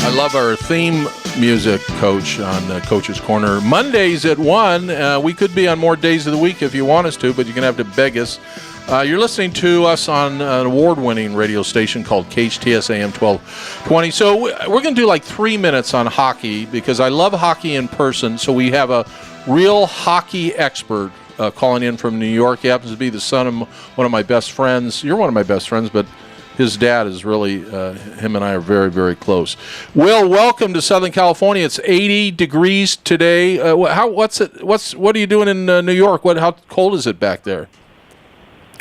I love our theme music, Coach, on Coach's Corner. Mondays at 1. We could be on more days of the week if you want us to, but you're going to have to beg us. You're listening to us on an award-winning radio station called KHTS AM 1220. So we're going to do like 3 minutes on hockey because I love hockey in person. So we have a real hockey expert calling in from New York. He happens to be the son of one of my best friends. You're one of my best friends, but his dad is really, him and I are very, very close. Will, welcome to Southern California. It's 80 degrees today. What are you doing in New York? How cold is it back there?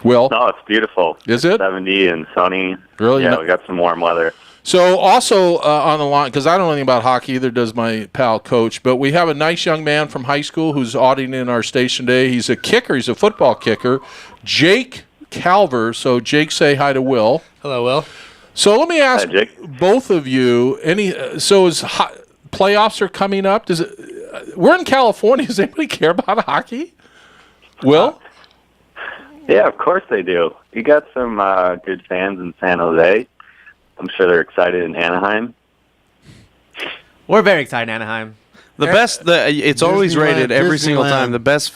Will? No, it's beautiful. Is it? 70 and sunny. Really? Yeah, we got some warm weather. So also on the line, because I don't know anything about hockey, either does my pal Coach, but we have a nice young man from high school who's auditing our station today. He's a kicker. He's a football kicker. Jake Calver. So, Jake, say hi to Will. Hello, Will. So let me ask Hi, both of you. Playoffs are coming up? We're in California. Does anybody care about hockey? Will? Yeah, of course they do. You got some good fans in San Jose. I'm sure they're excited in Anaheim. We're very excited in Anaheim. It's always rated every single time. The best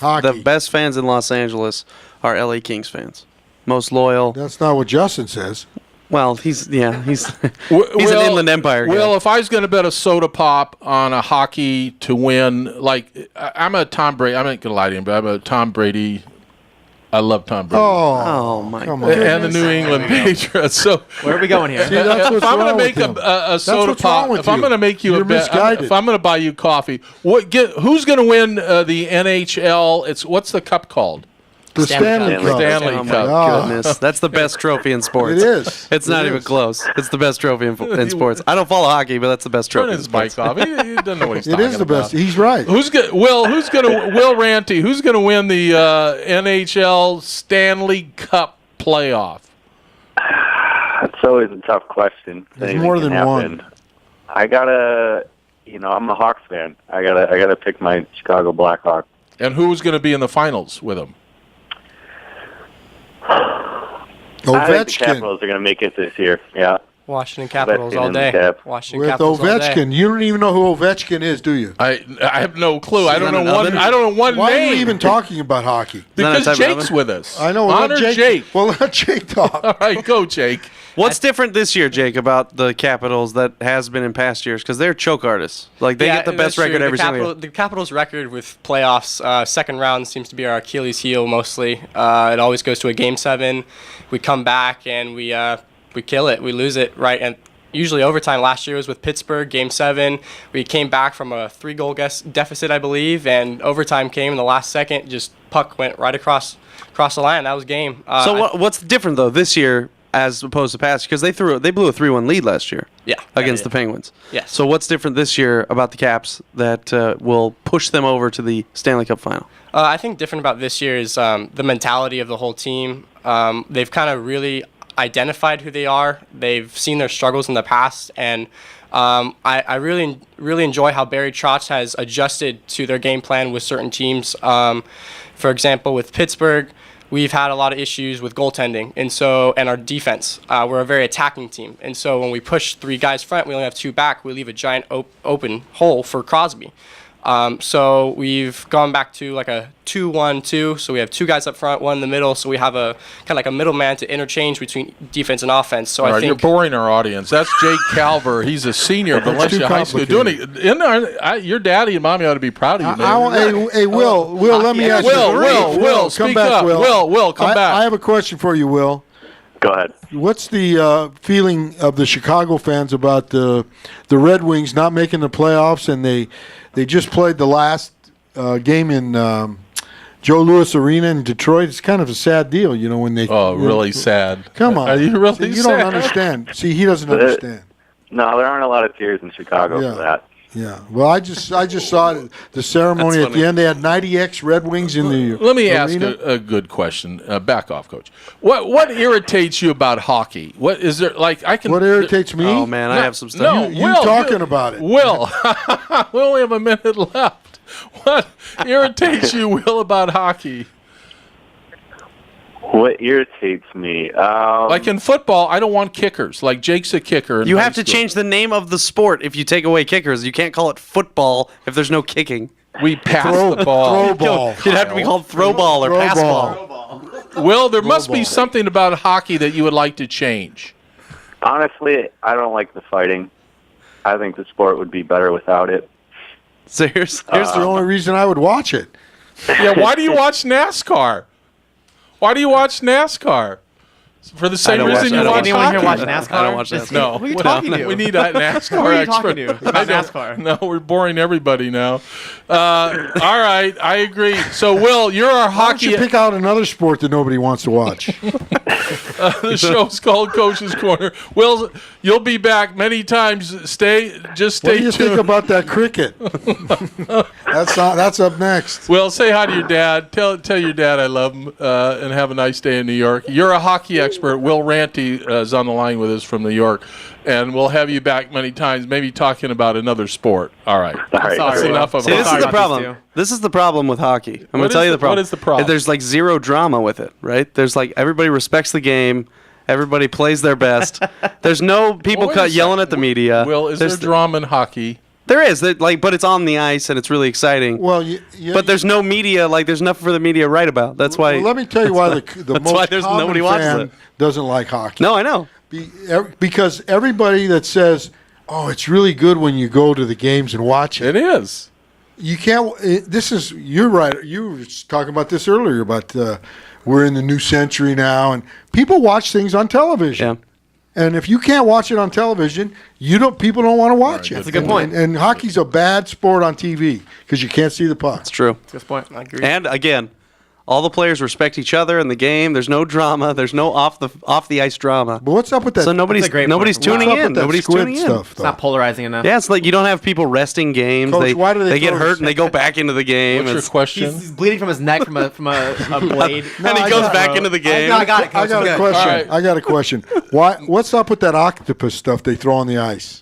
fans in Los Angeles are LA Kings fans. Most loyal. That's not what Justin says. Well, he's an Inland Empire guy. Well, if I was going to bet a soda pop on a hockey to win, like I'm a Tom Brady. I'm not going to lie to you, but I'm a Tom Brady. I love Tom Brady. Oh my God. And the New England Patriots. So where are we going here? See, that's what's if I'm wrong going to make with him. a soda pop, if I'm going to make you You're a bet, misguided. if I'm going to buy you coffee, who's going to win the NHL? What's the cup called? The Stanley Cup. Stanley Oh my Cup. goodness, that's the best trophy in sports. It is. It's not even close. It's the best trophy in sports. I don't follow hockey, but that's the best Turn trophy. his mic off. He doesn't know what he's It talking is the about. best. He's right. Will Ranty, who's going to win the NHL Stanley Cup playoff? That's always a tough question. There's more than one. I gotta, I'm a Hawks fan. I gotta pick my Chicago Blackhawks. And who's going to be in the finals with them? I think the Capitals are going to make it this year. Yeah. Washington Capitals Ovechkin all in the day. cap. Washington With Capitals all day. Ovechkin. You don't even know who Ovechkin is, do you? I have no clue. I don't know one Why name. are you even talking about hockey? Because Is that a type of Jake's oven? with us. I know. Honor Jake. Well, let Jake talk. All right, go, Jake. What's different this year, Jake, about the Capitals that has been in past years? Because they're choke artists. Like they get the best that's true. record every single year. The Capitals' record with playoffs, second round seems to be our Achilles heel mostly. It always goes to a Game 7. We come back and we kill it. We lose it right, and usually overtime. Last year was with Pittsburgh, Game 7. We came back from a 3-goal deficit, I believe, and overtime came in the last second. Just puck went right across the line. That was game. What's different though this year as opposed to past? Because they blew a 3-1 lead last year. Yeah, against the Penguins. Yes. So what's different this year about the Caps that will push them over to the Stanley Cup final? I think different about this year is the mentality of the whole team. They've kind of really identified who they are. They've seen their struggles in the past, and I really enjoy how Barry Trotz has adjusted to their game plan with certain teams. For example, with Pittsburgh, we've had a lot of issues with goaltending, and our defense. We're a very attacking team, and so when we push 3 guys front, we only have 2 back. We leave a giant open hole for Crosby. So we've gone back to like a 2-1-2. So we have 2 guys up front, 1 in the middle. So we have a kind of like a middleman to interchange between defense and offense. So I think you're boring our audience. That's Jake Calver. He's a senior at Valencia High School. Your daddy and mommy ought to be proud of you, man. Hey, Will, let me ask you. Will, come back, up. Will, come back. I have a question for you, Will. Go ahead. What's the feeling of the Chicago fans about the Red Wings not making the playoffs, and they just played the last game in Joe Louis Arena in Detroit? It's kind of a sad deal, when they. Oh, really sad. Come on. Are you really You sad? don't understand. See, he doesn't understand. No, there aren't a lot of tears in Chicago for that. Yeah. Well, I just saw it, the ceremony at the end. They had 90X Red Wings in the Let me ask arena. a good question. Back off, Coach. What irritates you about hockey? What is there like? What irritates me? Oh man, I have some stuff. No, You Will, talking about it? Will, we only have a minute left. What irritates you, Will, about hockey? What irritates me? Like in football, I don't want kickers. Like Jake's a kicker. You have to change the name of the sport if you take away kickers. You can't call it football if there's no kicking. We pass the ball. Throw ball. It'd have to be called throw ball or Throw pass ball. ball. Will, there must be something about hockey that you would like to change. Honestly, I don't like the fighting. I think the sport would be better without it. So here's That's the only reason I would watch it. Yeah, why do you watch NASCAR? Why do you watch NASCAR? For the same reason you watch Anyone here hockey. watch NASCAR? I don't watch NASCAR. No. Who are you talking to? We need a NASCAR Who are you expert. talking to about NASCAR? No, we're boring everybody now. All right, I agree. So, Will, you're our Why don't hockey. you pick out another sport that nobody wants to watch? The show's called Coach's Corner. Will, you'll be back many times. Stay What do tuned. you think about that cricket? That's up next. Will, say hi to your dad. Tell your dad I love him, and have a nice day in New York. You're a hockey expert. Will Ranty is on the line with us from New York, and we'll have you back many times, maybe talking about another sport. All right. All right. That's Sorry, enough of See, this hockey. is the about these problem. This is the problem with hockey. I'm going What to tell is you the- the problem. what is the problem? There's like zero drama with it, right? There's like everybody respects the game. Everybody plays their best. There's no people Well, wait a yelling second. at the media. Will, is there There's drama in hockey? There is, but it's on the ice and it's really exciting. Well, But there's no media. Like there's nothing for the media to write about. That's why. Well, let me tell you why the that's why most there's common nobody watches fan it. doesn't like hockey. No, I know. Because everybody that says, "Oh, it's really good when you go to the games and watch it," It is. you can't. You're right. You were talking about this earlier about we're in the new century now, and people watch things on television. Yeah. And if you can't watch it on television, people don't want to watch it. That's a good point. And hockey's a bad sport on TV because you can't see the puck. It's true. Good point. I agree. And again, all the players respect each other in the game. There's no drama. There's no off the ice drama. But what's up with that? So nobody's a great tuning point. what's up in. with that Nobody's squid tuning in. stuff, It's though? not polarizing enough. Yeah, it's like you don't have people resting games. Coach, why do they get throw hurt this- and they go back into the game. What's your It's- question? He's bleeding from his neck from a blade. and he I goes got- back into the game. I got it, Coach. I got a Good. question. All right. I got a question. What's up with that octopus stuff they throw on the ice?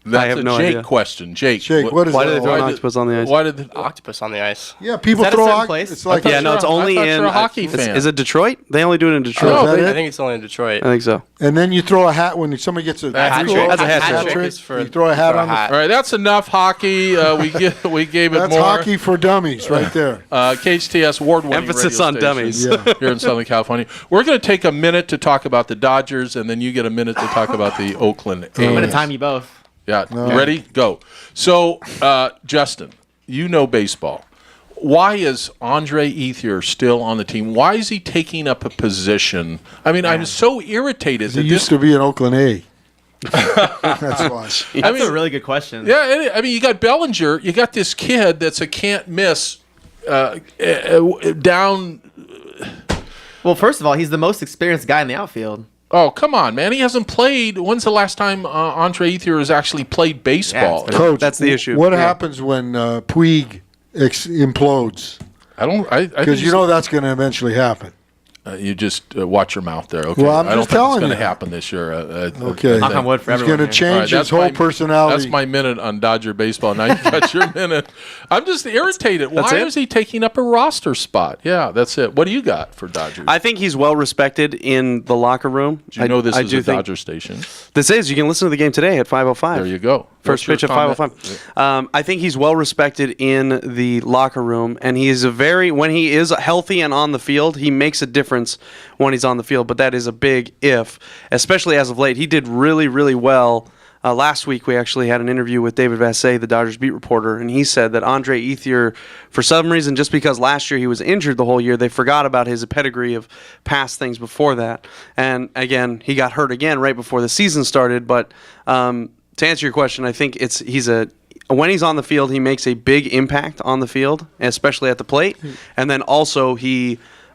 That's have a no Jake idea. question. Jake, Jake, what is Why that? do they throw an Why did- octopus on the ice? Why did the Octopus on the ice. Yeah, people Is that a throw certain oc- place? It's like I Yeah, thought no, it's you're a- I only thought in. you're a hockey fan. Is it Detroit? They only do it in Detroit. Oh, is that I it? think it's only in Detroit. I think so. and then you throw a hat when somebody gets a Hat free trick. goal. That's a hat Hat trick. trick is for- You throw a hat for a on the- hat. All right, that's enough hockey. We gave it That's more. hockey for dummies right there. KHTS award-winning Emphasis radio on station dummies. Yeah. here in Southern California. We're going to take a minute to talk about the Dodgers, and then you get a minute to talk about the Oakland A's. I'm going to time you both. Yeah, ready? Go. So, Justin, you know baseball. Why is Andre Ethier still on the team? Why is he taking up a position? I mean, I'm so irritated He that used this. to be an Oakland A. That's why. That's a really good question. Yeah, I mean, you got Bellinger. You got this kid that's a can't miss down. Well, first of all, he's the most experienced guy in the outfield. Oh, come on, man. He hasn't played. When's the last time Andre Ethier has actually played baseball? Yeah, Coach, That's the issue. What Yeah. happens when Puig implodes? I don't. I Because you know that's going to eventually happen. you just watch your mouth there. Okay. Well, I'm I don't just think telling it's going you. to happen this year. Okay. Knock on wood for He's everyone going to here. All right, change his that's whole my- personality. That's my minute on Dodger baseball. Now you got your minute. I'm just irritated. That's Why it? is he taking up a roster spot? Yeah, that's it. What do you got for Dodgers? I think he's well respected in the locker room. do you know this I is do a think- Dodger station? This is. You can listen to the game today at 5:05. There you go. First What's pitch your at comment? 5:05. I think he's well respected in the locker room, and he is when he is healthy and on the field, he makes a difference when he's on the field. But that is a big if, especially as of late. He did really, really well. Last week, we actually had an interview with David Vassay, the Dodgers beat reporter, and he said that Andre Ethier, for some reason, just because last year he was injured the whole year, they forgot about his pedigree of past things before that. And again, he got hurt again right before the season started. But to answer your question, I think when he's on the field, he makes a big impact on the field, especially at the plate, and then also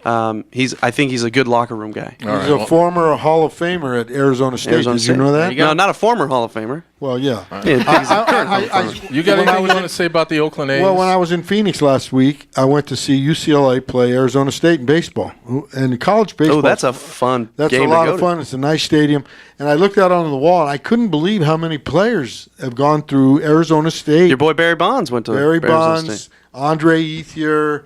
I think he's a good locker room guy. He's a former Hall of Famer at Arizona State. Arizona Did State. you know that? There you go. No, not a former Hall of Famer. Well, yeah. Yeah, I think he's a current Hall of Famer. You got when I anything was you want to say about the Oakland A's? Well, when I was in Phoenix last week, I went to see UCLA play Arizona State in baseball. And college baseball. Oh, that's a fun That's game a lot to go of fun. It's a nice stadium. And I looked out on the wall, and I couldn't believe how many players have gone through Arizona State. Your boy Barry Bonds went to Barry Arizona Bonds, State. Andre Ethier,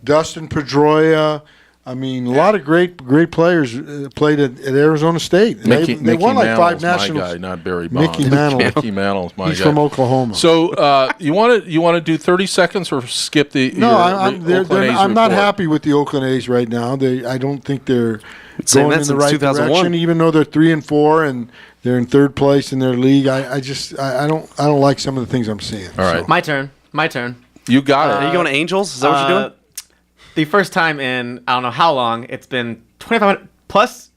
Dustin Pedroia, I mean, a lot of great players played at Arizona State. Mickey They won like Mantle's 5 nationals. my guy, not Barry Bonds. Mickey Mantle. Mickey Mantle's my He's guy. from Oklahoma. So you want to do 30 seconds or skip the? No, I'm not report? happy with the Oakland A's right now. I don't think they're Same going in that the since right 2001. direction. Even though they're 3-4 and they're in third place in their league, I don't like some of the things I'm seeing. All right. My turn. You got Are it. you going to Angels? Is that what you're doing? The first time in I don't know how long, it's been 2,500 plus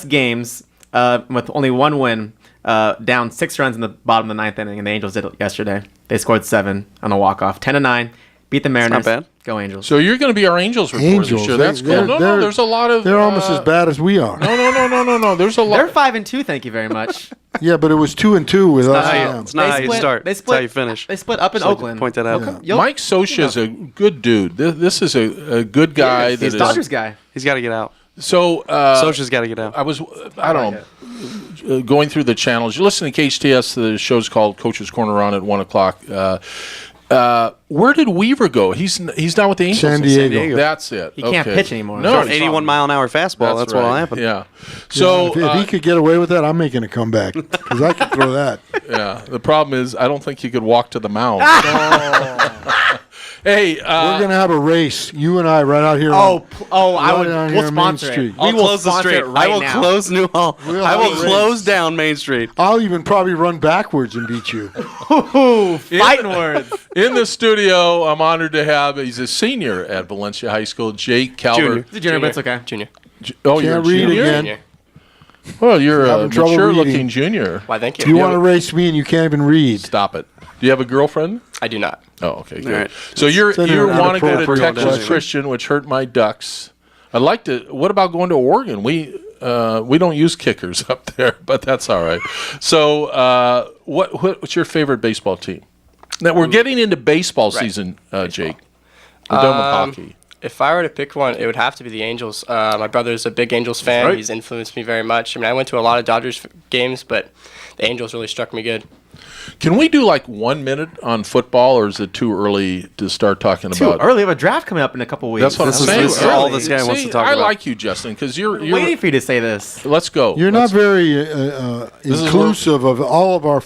games with only one win, down 6 runs in the bottom of the 9th inning, and the Angels did it yesterday. They scored 7 on a walk-off, 10-9, beat the Mariners. not bad. Go Angels. So you're going to be our Angels reporter Angels, this year. That's cool. No, there's a lot of. They're almost as bad as we are. No. There's a lot. They're 5-2. Thank you very much. Yeah, but it was 2-2 with us. and them. It's not how you start. It's how you finish. They split up in Oakland. Point that out. Mike Scioscia is a good dude. This is a good guy. He's Dodgers guy. He's got to get out. So Scioscia's got to get out. I don't know, going through the channels. You listen to KHTS. The show's called Coach's Corner on at 1:00. Where did Weaver go? He's not with the Angels. San Diego. That's it. He can't pitch anymore. No, An 81-mile-an-hour fastball. That's what'll happen. Yeah. So if he could get away with that, I'm making a comeback because I could throw that. yeah. The problem is I don't think he could walk to the mound. Hey, We're gonna have a race, you and I, right out here. We'll down here on Main sponsor it. Street. I'll We will close the sponsor street. it right I will now. close Newhall. We'll I will have a close down Main Street. I'll even probably run backwards and beat you. Fighting words. in the studio, I'm honored to have. He's a senior at Valencia High School. Jake Calvert. He's a junior, but it's okay. Junior. Oh, you're a Can't read junior. again. Junior. Well, you're a Having trouble mature-looking reading. junior. Why, thank you. You want to race me and you can't even read. Stop it. Do you have a girlfriend? I do not. Oh, okay, good. All right. So you Send want her to an go to inappropriate Texas question. Christian, which hurt my Ducks. I'd like to. What about going to Oregon? We don't use kickers up there, but that's all right. So what's your favorite baseball team? Now we're getting into baseball season, Jake. We're done with hockey. If I were to pick one, it would have to be the Angels. My brother's a big Angels fan. Right. He's influenced me very much. I mean, I went to a lot of Dodgers games, but the Angels really struck me good. Can we do like 1 minute on football, or is it too early to start talking Too about? early. We have a draft coming up in a couple weeks. That's what I'm This is- saying. this is all this guy wants See, to talk I about. like you, Justin, because you're Waiting for you to say this. Let's go. You're Let's- not very is inclusive of all of our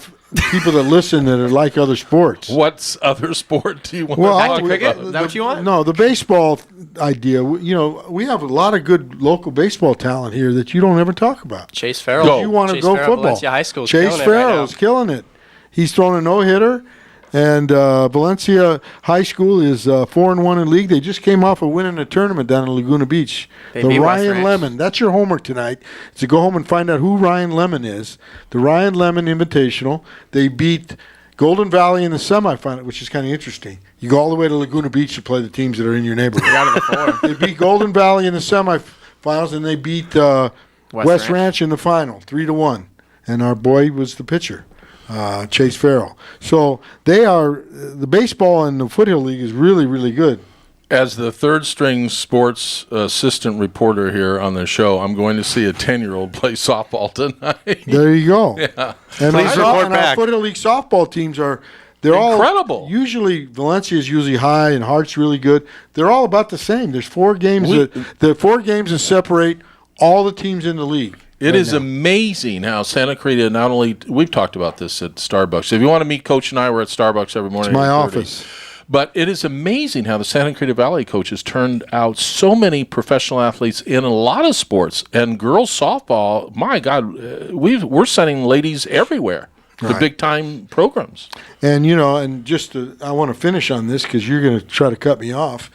people that listen that are like other sports. What's other sport do you want Well, to Back talk to cricket? about? Is that what you want? No, the baseball idea. We have a lot of good local baseball talent here that you don't ever talk about. Chase Farrell. Go. You want to Chase go Farrell, football? Valencia High School. Chase Farrell's killing it. He's thrown a no-hitter, and Valencia High School is 4-1 in league. They just came off of winning a tournament down in Laguna Beach. They The beat West Ryan Ranch. Lemon. That's your homework tonight. Is to go home and find out who Ryan Lemon is. The Ryan Lemon Invitational. They beat Golden Valley in the semifinal, which is kind of interesting. You go all the way to Laguna Beach to play the teams that are in your neighborhood. They beat Golden Valley in the semifinals, and they beat West Ranch in the final, 3-1. And our boy was the pitcher, Chase Farrell. So they are the baseball in the Foothill League is really, really good. As the third string sports assistant reporter here on the show, I'm going to see a 10-year-old play softball tonight. There you go. Yeah. And, Please report our back. Foothill League softball teams they're Incredible. all usually Valencia is usually high and Hart's really good. They're all about the same. There's 4 games that separate all the teams in the league. It is amazing how Santa Clarita not only we've talked about this at Starbucks. If you want to meet Coach and I, we're at Starbucks every morning. It's my at 8:30. office. But it is amazing how the Santa Clarita Valley coaches turned out so many professional athletes in a lot of sports. And girls softball, my God, we're sending ladies everywhere. The Right. big time programs. And I want to finish on this because you're going to try to cut me off.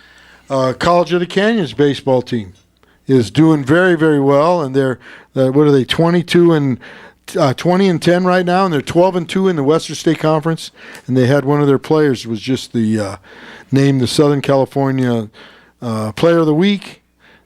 College of the Canyons baseball team is doing very, very well, and they're 22 and 20-10 right now, and they're 12-2 in the Western State Conference. And they had one of their players was just named the Southern California Player of the Week,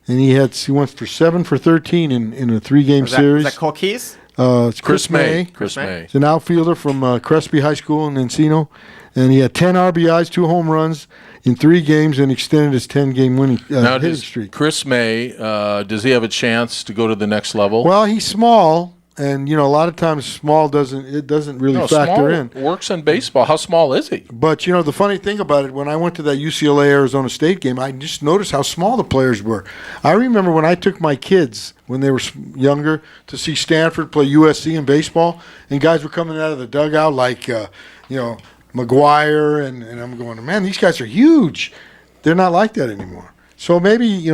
and he went for 7 for 13 in a 3-game series. Is that Cole Keys? It's Chris May. Chris May. He's an outfielder from Crespi High School in Encino, and he had 10 RBIs, 2 home runs in 3 games, and extended his 10-game winning Now, hitting does streak. Chris May, does he have a chance to go to the next level? Well, he's small, And a lot of times small doesn't really factor small in. Works in baseball. How small is he? But the funny thing about it, when I went to that UCLA Arizona State game, I just noticed how small the players were. I remember when I took my kids when they were younger to see Stanford play USC in baseball, and guys were coming out of the dugout like McGuire, and I'm going, man, these guys are huge. They're not like that anymore. So maybe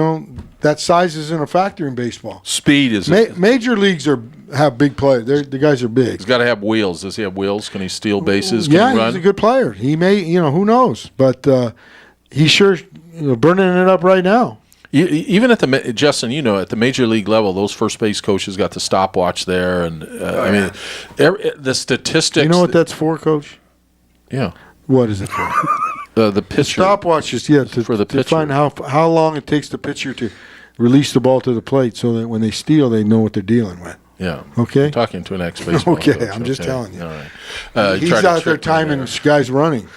that size isn't a factor in baseball. Speed is. Major leagues have big players. The guys are big. He's got to have wheels. Does he have wheels? Can he steal bases? Can Yeah, he run? he's a good player. He may, who knows? But he's sure burning it up right now. Even at Justin, at the major league level, those first base coaches got the stopwatch there, and I mean, the statistics. You know what that's for, Coach? Yeah. What is it for? The pitcher. Stopwatch is for the pitcher. to find how long it takes the pitcher to release the ball to the plate, so that when they steal, they know what they're dealing with. Yeah. Okay. I'm talking to an ex-baseball Okay, coach. I'm just telling you. All right. He's out there timing guys running.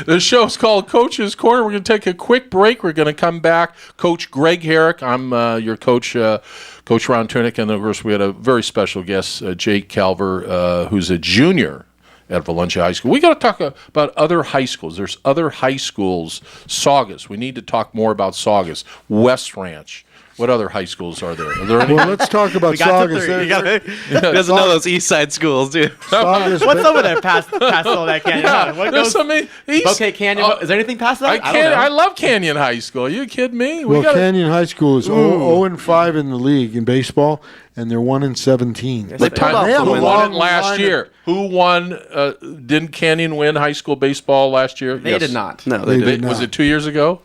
The show's called Coach's Corner. We're going to take a quick break. We're going to come back. Coach Greg Herrick. I'm your coach, Coach Ron Tunick. And, of course, we had a very special guest, Jake Calver, who's a junior at Valencia High School. We got to talk about other high schools. There's other high schools. Saugus. We need to talk more about Saugus. West Ranch. What other high schools are there? Are there any? Well, let's talk about Saugus. He doesn't know those East Side schools, dude. Saugus, What's over there past all that canyon? What There's goes? some Bouquet Canyon. Is there anything past that? don't know. I love Canyon High School. Are you kidding me? Well, Canyon High School is 0-5 in the league in baseball, and they're 1-17. Yes, They pulled off They have the a win. long Won it last line year. Who won? Didn't Canyon win high school baseball last year? They did not. No, they They didn't. did Was not. it 2 years ago?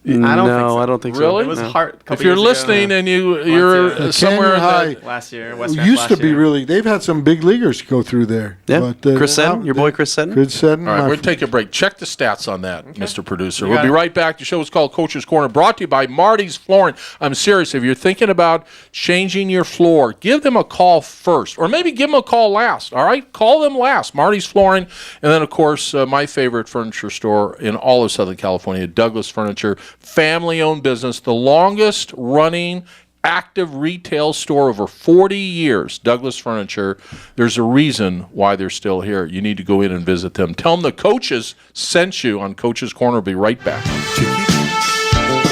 I don't think so. I don't think Really? so. It was No. hard. If you're listening and you're Canyon somewhere in High the, Last year, It used to be really. They've had some big leaguers go through there. Yeah. But, Chris Seddon, your boy Chris Seddon. Chris Seddon. all right, my we're going to take a break. Check the stats on that, Mr. Producer. You We'll got be it. right back. The show is called Coach's Corner, brought to you by Marty's Flooring. I'm serious. If you're thinking about changing your floor, give them a call first, or maybe give them a call last. All right, call them last. Marty's Flooring, and then of course my favorite furniture store in all of Southern California, Douglas Furniture, family-owned business, the longest running active retail store over 40 years, Douglas Furniture. There's a reason why they're still here. You need to go in and visit them. Tell them the coaches sent you on Coach's Corner. We'll be right back.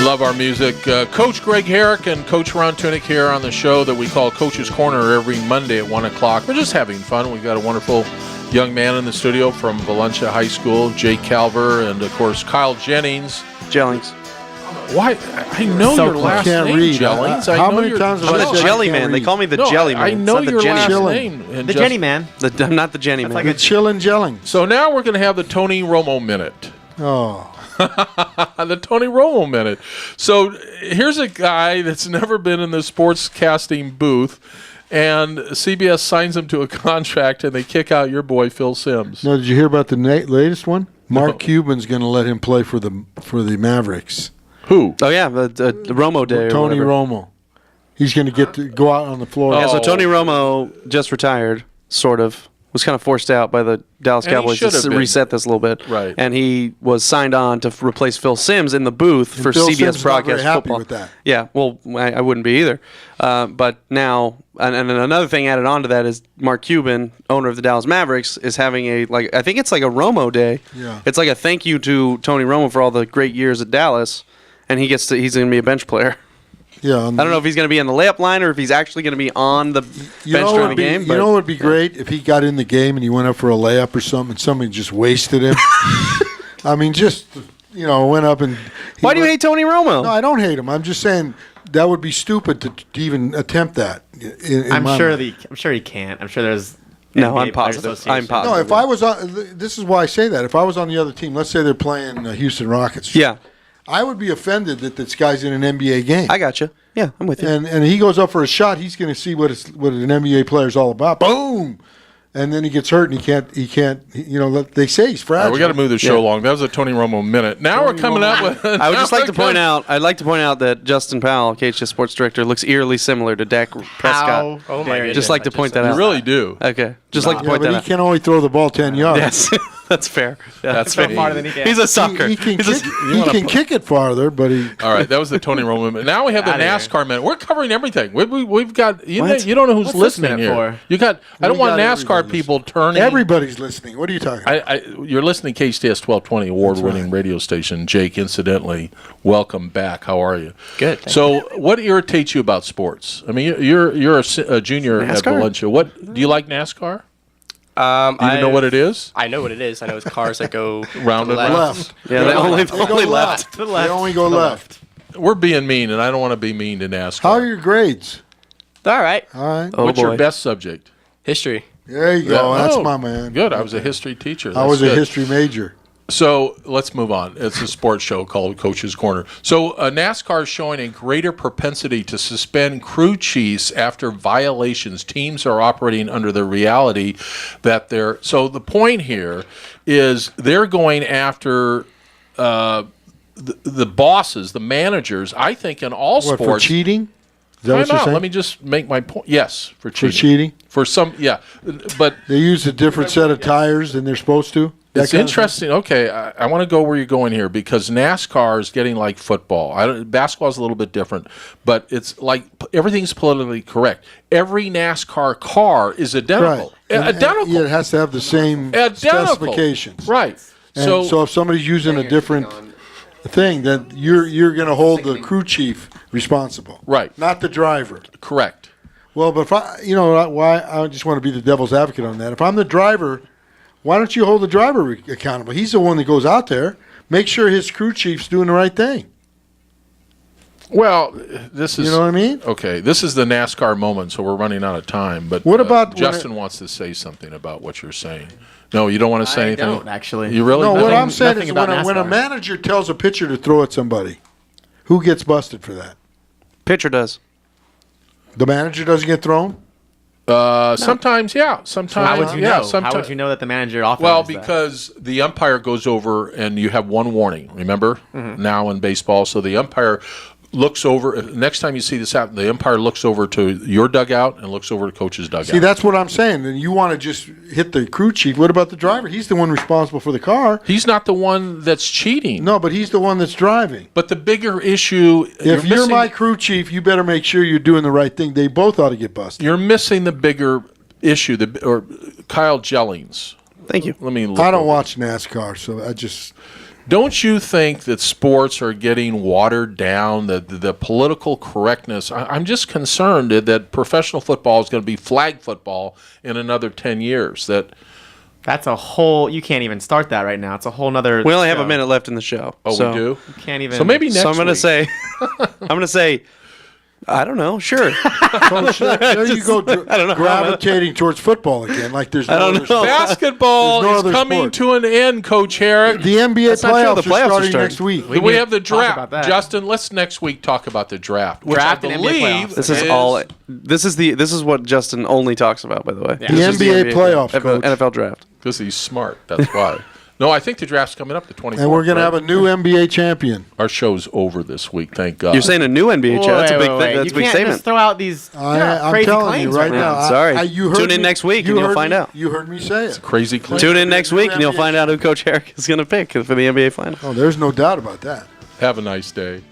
Love our music. Coach Greg Herrick and Coach Ron Tunick here on the show that we call Coach's Corner every Monday at 1 o'clock. We're just having fun. We've got a wonderful young man in the studio from Valencia High School, Jake Calver, and, of course, Kyle Jennings. Jellings. Why? I know So your close. last Can't name, read. Jellings. How I know many your- times have I'm I the said I Jelly can't Man. They read? call me the No, Jelly Man. I know it's not your the Jenny last Man. Chillin'. name. and The just- Jenny Man. I'm not the Jenny Man. like The chillin' gelling. So now we're going to have the Tony Romo Minute. Oh. The Tony Romo Minute. So here's a guy that's never been in the sportscasting booth, and CBS signs him to a contract, and they kick out your boy Phil Simms. No, did you hear about the latest one? Mark Cuban's going to let him play for the Mavericks. Who? Oh yeah, the Romo Day. or Tony whatever. Romo. He's going to get to go out on the floor. Yeah, so Oh. Tony Romo just retired, sort of. Was kind of forced out by the Dallas And he Cowboys should have to been. reset this a little bit. Right. And he was signed on to replace Phil Simms in the booth for Phil CBS Simms is not broadcast very happy football. with that. Yeah, well, I wouldn't be either. But now, and another thing added on to that is Mark Cuban, owner of the Dallas Mavericks, is having I think it's like a Romo Day. Yeah. It's like a thank you to Tony Romo for all the great years at Dallas, and he's going to be a bench player. Yeah, I don't know if he's going to be in the layup line or if he's actually going to be on the bench during the what game. You know what would be great if he got in the game and he went up for a layup or something, and somebody just wasted him. I mean, just went up and. Why do you hate Tony Romo? No, I don't hate him. I'm just saying that would be stupid to even attempt that. in I'm my sure mind. I'm sure he can't. I'm sure there's. No, NBA I'm Players positive. Association. I'm positive. No, if I was on, this is why I say that. If I was on the other team, let's say they're playing Houston Rockets. Yeah, I would be offended that this guy's in an NBA game. I got you. Yeah, I'm with you. And he goes up for a shot. He's going to see what an NBA player is all about. Boom, and then he gets hurt and he can't. They say he's All fragile. right, we got to move the show along. That was a Tony Romo Minute. Now we're coming up with. I would just like to point out. I'd like to point out that Justin Powell, KHTS sports director, looks eerily similar to Dak Prescott. Oh my dare goodness. Just like to point that You out. really do. Okay, just like to Yeah, point but that he out. can only throw the ball 10 yards. Yes, That's fair. Yeah, that's Throw fair. farther than he can. He's a sucker. He can, He's a- kick, he can kick it farther, but he. All right, that was the Tony Romo minute. Now we have the Outta here. NASCAR minute. We're covering everything. We've got you What? don't know who's What's this listening minute here. for? You got. I don't We want got NASCAR everybody people turning. Everybody's listening. What are you talking about? You're listening to KHTS 1220 award-winning radio station. Jake, incidentally, welcome back. How are you? Good, thank So, what irritates you about sports? I mean, you're a junior at NASCAR? Valencia. What do you like NASCAR? I Do you even know what it is? I know what it is. I know it's cars that go Round to the and left. Left. Yeah, they only go left. To the They left. only go left. We're being mean, and I don't want to be mean to NASCAR. How are your grades? All right. All right. Oh, What's boy. your best subject? History. There you go. Yeah. That's Oh, my man. Good. I was a history teacher. I That's was good. a history major. So let's move on. It's a sports show called Coach's Corner. So NASCAR is showing a greater propensity to suspend crew chiefs after violations. Teams are operating under the reality that they're. So the point here is they're going after the bosses, the managers. I think in all What, sports. for cheating? Is that what Time you're out. saying? Let me just make my point. Yes, for cheating. For cheating? For some, yeah, but. They use a different set of tires than they're supposed to? That It's kind of thing? interesting. Okay, I want to go where you're going here because NASCAR is getting like football. Basketball is a little bit different, but it's like everything's politically correct. Every NASCAR car is identical. Identical. Yeah, it has to have the same Identical. specifications. Right. And So, so if somebody's using a different thing, then you're going to hold the crew chief responsible. Right. Not the driver. correct. Well, but if why I just want to be the devil's advocate on that. If I'm the driver, why don't you hold the driver accountable? He's the one that goes out there. Make sure his crew chief's doing the right thing. Well, this is. You know what I mean? Okay, this is the NASCAR moment, so we're running out of time. But What about when Justin wants to say something about what you're saying? No, you don't want to say I anything. don't, actually. You really? No, what don't? I'm saying nothing is about when a NASCAR. manager tells a pitcher to throw at somebody, who gets busted for that? Pitcher does. The manager doesn't get thrown? Sometimes, yeah. Sometimes, How would you yeah. know? Sometimes, How would you know that the manager authorized Well, that? because the umpire goes over and you have one warning, remember? Now in baseball. So the umpire looks over. Next time you see this happen, the umpire looks over to your dugout and looks over to coach's dugout. See, that's what I'm saying. And you want to just hit the crew chief. What about the driver? He's the one responsible for the car. He's not the one that's cheating. No, but he's the one that's driving. But the bigger issue, If you're my crew chief, you better make sure you're doing the right thing. They both ought to get busted. you're missing the bigger issue. Or Kyle Jellings. Thank you. Let me. Look I don't over. watch NASCAR, so I just. Don't you think that sports are getting watered down? The political correctness. I'm just concerned that professional football is going to be flag football in another 10 years. That's a whole. You can't even start that right now. It's a whole nother. We only have a show. minute left in the show. Oh, so, we do. You can't even. So maybe next. So I'm gonna week. say, I don't know. Sure. Coach, there you go, gravitating towards football again. Like there's no don't other know. sport. Basketball There's no is other coming sport. to an end, Coach Herrick. The NBA That's not true. playoffs, The playoffs are are starting starting. next week. We need have the to talk draft. about that. Justin, let's next week talk about the draft. Which Draft I and NBA believe playoffs. This is all. This is what Justin only talks about. By the way, Yeah. The This is NBA playoffs, Coach. NFL draft. because he's smart. That's why. No, I think the draft's coming up the 24th. And we're going to have a new NBA champion. Our show's over this week. Thank God. You're saying a new NBA chat? That's a big thing. That's a You big can't statement. just throw out these I'm crazy telling you claims right now. now. Yeah, sorry. You heard Tune in me- next week you and you'll heard find me- out. You heard me say it. crazy claim. Tune in next week and you'll NBA find out who Coach Herrick is going to pick for the NBA final. Oh, there's no doubt about that. Have a nice day.